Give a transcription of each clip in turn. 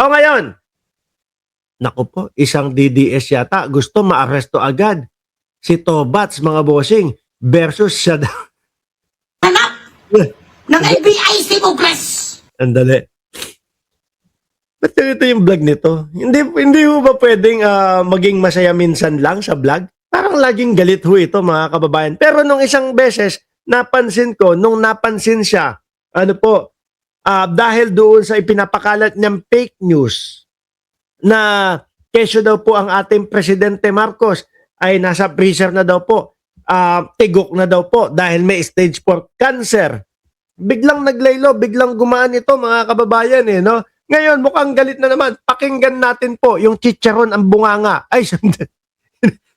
O ngayon, naku po, isang DDS yata gusto maaresto agad si Tobats, mga bossing, versus siya daw. Hanap ng NBI si Bugres. Andali. Ba't ito yung vlog nito? Hindi ho ba pwedeng maging masaya minsan lang sa vlog? Parang laging galit ho ito, mga kababayan. Pero nung isang beses, napansin ko, nung napansin siya, ano po, dahil doon sa ipinapakalat niyang fake news na kesyo daw po ang ating Presidente Marcos ay nasa freezer na daw po, tigok na daw po dahil may stage 4 cancer. Biglang naglaylo, biglang gumaan ito, mga kababayan no? Ngayon, mukhang galit na naman. Pakinggan natin po yung chicharon ang bunganga. Ay,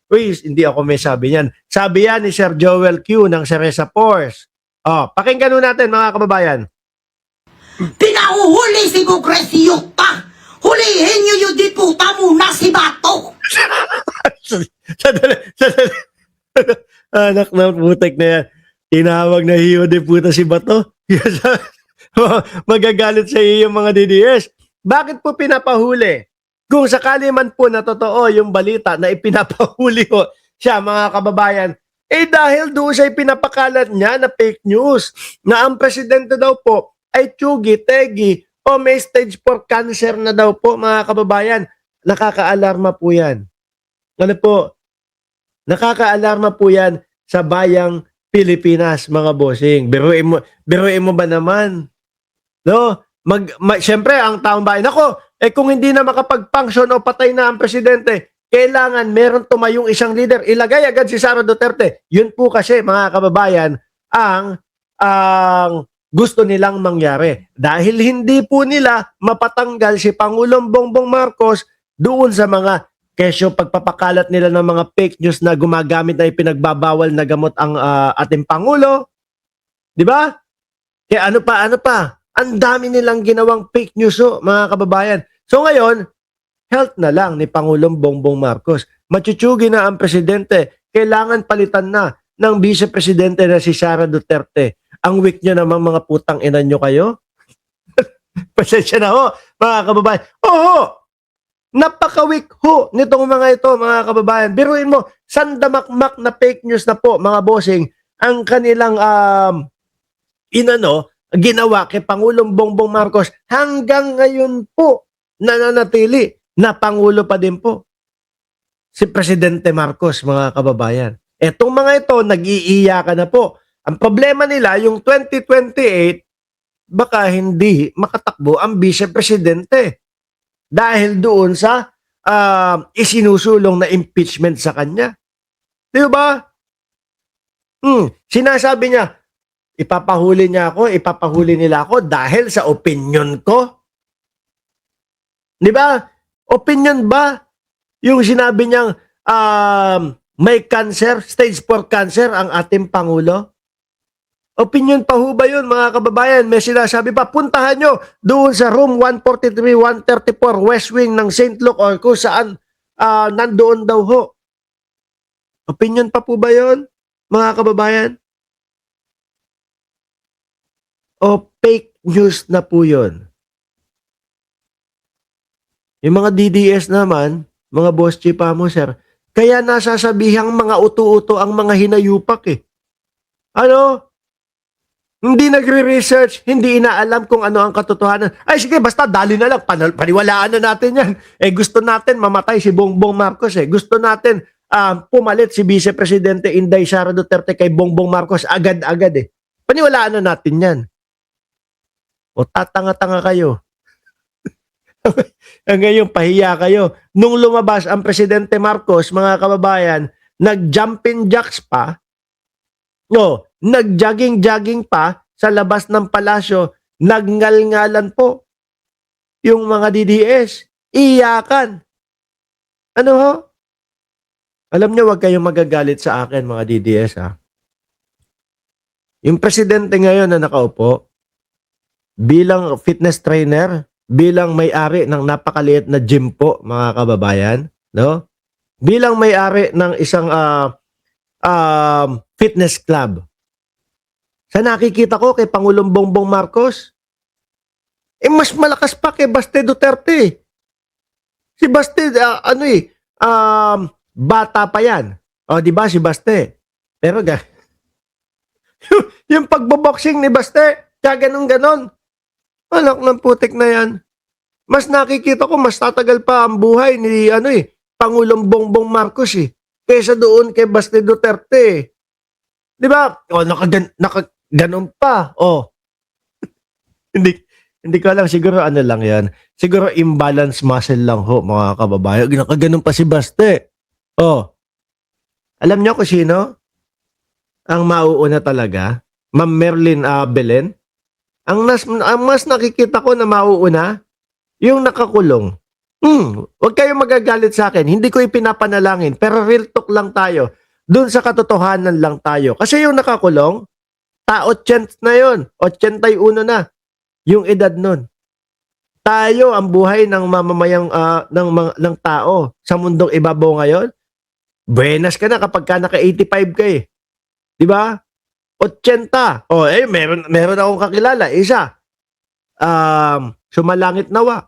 uy, hindi ako may sabi niyan. Sabi yan ni Sir Joel Q ng Cereza Force. Pakinggan nun natin, mga kababayan. Pinahuhuli si Bugres si Yukta. Hulihin niyo yung diputa muna si Bato. Sadali. Anak na putek na yan. Tinawag na hiyo de puta si Bato. Magagalit sa iyo yung mga DDS. Bakit po pinapahuli? Kung sakali man po na totoo yung balita na ipinapahuli ko siya, mga kababayan, dahil doon siya ipinapakalat niya na fake news na ang presidente daw po ay tsugi, tegi, o may stage 4 cancer na daw po, mga kababayan. Nakaka-alarma po yan. Ano po? Nakaka-alarma po yan sa bayang Pilipinas, mga bossing. Biruin mo ba naman? No? Siyempre, ang taong bayan, kung hindi na makapag-function o patay na ang presidente, kailangan meron tumayong isang leader. Ilagay agad si Sara Duterte. Yun po kasi, mga kababayan, ang gusto nilang mangyari. Dahil hindi po nila mapatanggal si Pangulong Bongbong Marcos doon sa mga kesyo pagpapakalat nila ng mga fake news na gumagamit na ipinagbabawal na gamot ang ating Pangulo. Di ba? Kaya ano pa? Ang dami nilang ginawang fake news, mga kababayan. So ngayon, health na lang ni Pangulong Bongbong Marcos. Machuchugi na ang presidente. Kailangan palitan na ng vice-presidente na si Sara Duterte. Ang weak nyo naman, mga putang ina nyo kayo. Pasensya na ho, mga kababayan. Napaka-weak ho nitong mga ito, mga kababayan. Biruin mo, sandamakmak na fake news na po, mga bossing, ang kanilang ginawa kay Pangulong Bongbong Marcos hanggang ngayon po nananatili na Pangulo pa din po si Presidente Marcos, mga kababayan. Etong mga ito, nag-iiyakan na po. Ang problema nila, yung 2028, baka hindi makatakbo ang vice-presidente dahil doon sa isinusulong na impeachment sa kanya. Di ba? Sinasabi niya, ipapahuli nila ako dahil sa opinion ko. Di ba? Opinion ba? Yung sinabi niyang may cancer, stage 4 cancer ang ating Pangulo? Opinion pa ho ba yun, mga kababayan? May sinasabi pa, puntahan nyo doon sa room 143, 134 West Wing ng St. Luke or kung saan nandoon daw ho. Opinion pa po ba yun, mga kababayan? O fake news na po yun? Yung mga DDS naman, mga boss chipa mo, sir, kaya nasasabihang mga uto-uto ang mga hinayupak Hindi nagre-research, hindi inaalam kung ano ang katotohanan. Ay sige, basta dali na lang, paniwalaan na natin yan. Gusto natin mamatay si Bongbong Marcos Gusto natin pumalit si Vice Presidente Inday Sara Duterte kay Bongbong Marcos agad-agad Paniwalaan na natin yan. O tatanga-tanga kayo. Ngayon, pahiya kayo. Nung lumabas ang Presidente Marcos, mga kababayan, nag-jumping jacks pa, nag-jogging-jogging pa sa labas ng palasyo, nagngal-ngalan po yung mga DDS. Iyakan. Ano ho? Alam niyo, wag kayong magagalit sa akin, mga DDS Yung presidente ngayon na nakaupo, bilang fitness trainer, bilang may-ari ng napakaliit na gym po, mga kababayan, bilang may-ari ng isang fitness club. Sa nakikita ko kay Pangulong Bongbong Marcos, mas malakas pa kay Baste Duterte. Si Baste, bata pa yan. O, di ba si Baste? Pero yung pagboboxing ni Baste, kaya ganun-ganon. Anak ng putik na yan. Mas nakikita ko, mas tatagal pa ang buhay ni, Pangulong Bongbong Marcos kaysa doon kay Baste Duterte. Di ba? O, nakaganon pa. O. Hindi ko alam, siguro ano lang yan. Siguro imbalance muscle lang ho, mga kababayan. Nakaganon pa si Baste. O. Alam niyo kung sino? Ang mauuna talaga? Ma'am Merlin Belen? Ang mas nakikita ko na mauuna, yung nakakulong. Huwag kayong magagalit sa akin. Hindi ko ipinapanalangin. Pero real talk lang tayo. Doon sa katotohanan lang tayo. Kasi yung nakakulong, 80 na yun. 81 na. Yung edad nun. Tayo, ang buhay ng mamamayang ng tao sa mundong ibabaw ngayon, buenas ka na kapag ka naka 85 ka eh. Di ba? 80. O, meron akong kakilala. Isa. Sumalangit nawa.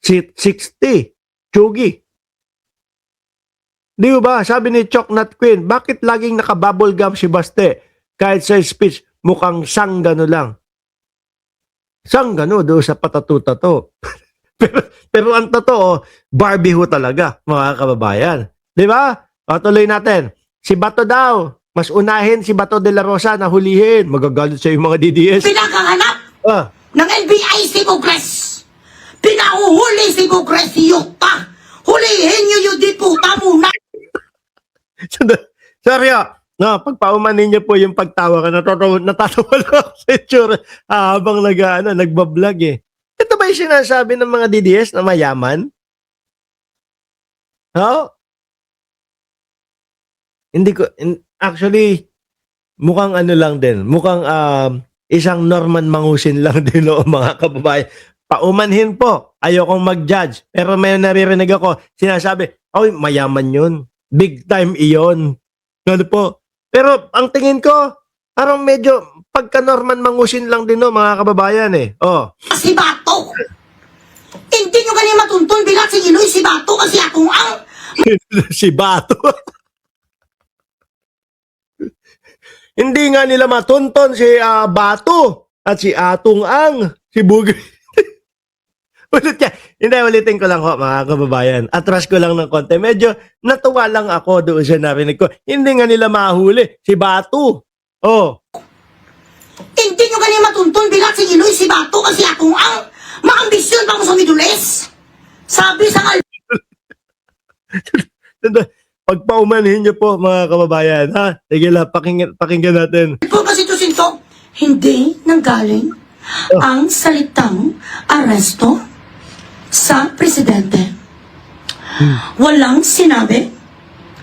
60. Chugi. Di ba? Sabi ni Choknat Queen, bakit laging naka-bubble gum si Baste? Kahit sa speech, mukhang sanggano lang. Sanggano doon sa patatu-tato. pero ang totoo, Barbie ho talaga, mga kababayan. Di ba? O, tuloy natin. Si Bato daw, mas unahin si Bato de la Rosa na hulihin. Magagalit sa yung mga DDS. Pinakahanap ng NBI si Bugres. Pinahuhuli si Bugres, yukta. Hulihin nyo yung diputa muna. Sorry no, pagpaumanin niyo po yung pagtawa ka, natatawa lang ako sa itsura habang nagbablog eh. Ito ba yung sinasabi ng mga DDS na mayaman? No? Hindi ko, actually, mukhang ano lang din. Mukhang isang Norman Mangusin lang din o mga kababayan. Paumanhin po. Ayokong mag-judge. Pero may naririnig ako, sinasabi, ay, mayaman yun. Big time iyon. Ano po? Pero ang tingin ko, parang medyo pagka-Norman Mangusin lang din no, mga kababayan eh. Oh. Si Bato. Hindi nyo ganyan matuntun bilang si Giloy si Bato kasi akong ang Si Bato. Hindi nga nila matunton si Bato at si Atong Ang, si Bugay. Ulitin ko lang ho, mga kababayan. Atras ko lang ng konti. Medyo natuwa lang ako doon sa narinig ko. Hindi nga nila mahuli. Si Bato. Oh. hindi nyo ganyan matuntun bilang si Giloy si Bato kasi akong ang maambisyon pa mo sa Midules. Sabi sa Pagpaumanhin niyo po, mga kababayan. Ha? Sige lang, pakinggan natin. po kasi ito sinto, hindi nanggaling ang salitang aresto sa presidente. Walang sinabi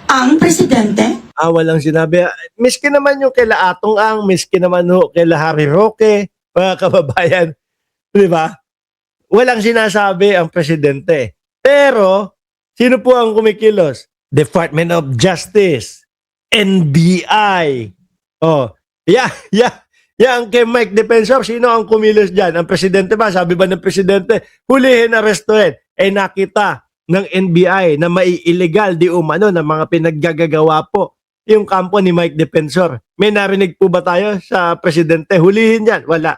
ang presidente. Walang sinabi. Miski naman yung kila Atong Ang, miski naman ho kila Harry Roque, mga kababayan. Di ba? Walang sinasabi ang presidente. Pero, sino po ang kumikilos? Department of Justice, NBI. Oh, ang kay Mike Defensor, sino ang kumilos dyan? Ang presidente ba? Sabi ba ng presidente, hulihin, arestuhin. Nakita ng NBI na mai-illegal di umano ng mga pinaggagawa po yung kampo ni Mike Defensor. May narinig po ba tayo sa presidente? Hulihin yan. Wala.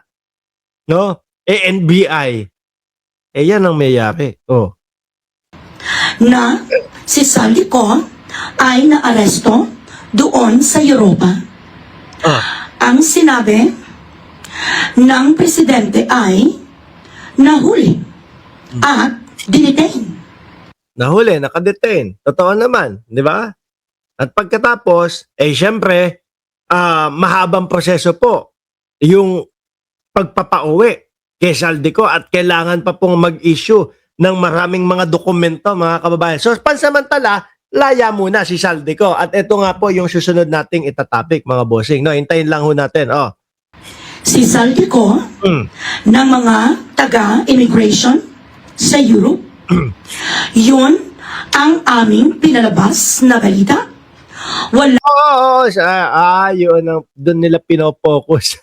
No? NBI. Yan ang mayari. Oh. Na si Saldico ay naaresto doon sa Europa. Ang sinabi ng presidente ay nahuli at dinetain. Nahuli, nakadetain. Totoo naman, di ba? At pagkatapos, syempre, mahabang proseso po yung pagpapauwi kay Saldico at kailangan pa pong mag-issue ng maraming mga dokumento, mga kababayan. So, pansamantala, laya muna si Saldico. At ito nga po yung susunod nating itatopic, mga bossing. No, hintayin lang ho natin. Oh. Si Saldico ng mga taga-immigration sa Europe. Yun ang aming pinalabas na balita. Wala. Yun. Doon nila pinopokus.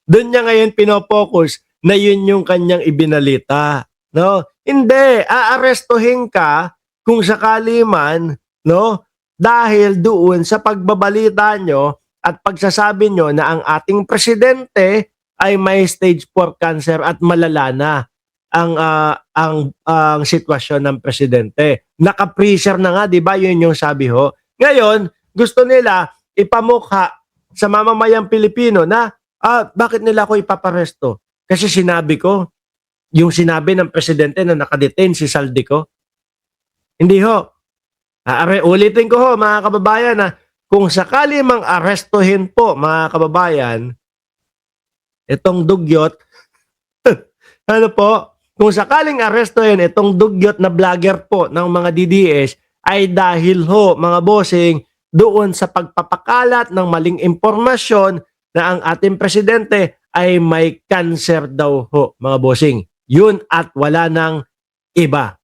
Doon niya ngayon pinopokus na yun yung kanyang ibinalita. No? Hindi, aarestuhin ka kung sakali man, no? Dahil doon sa pagbabalita nyo at pagsasabi nyo na ang ating presidente ay may stage 4 cancer at malala na ang sitwasyon ng presidente. Naka-freezer na nga, 'di ba? Yun yung sabi ho. Ngayon, gusto nila ipamukha sa mamamayang Pilipino na bakit nila ako ipaparesto? Kasi sinabi ko, yung sinabi ng presidente na nakadetain si Saldico. Hindi ho. Ulitin ko ho, mga kababayan, na kung sakali mang arestuhin po, mga kababayan, itong dugyot, ano po, kung sakaling arestuhin itong dugyot na vlogger po ng mga DDS, ay dahil ho, mga bossing, doon sa pagpapakalat ng maling impormasyon na ang ating presidente ay may cancer daw ho, mga bossing. Yun at wala nang iba.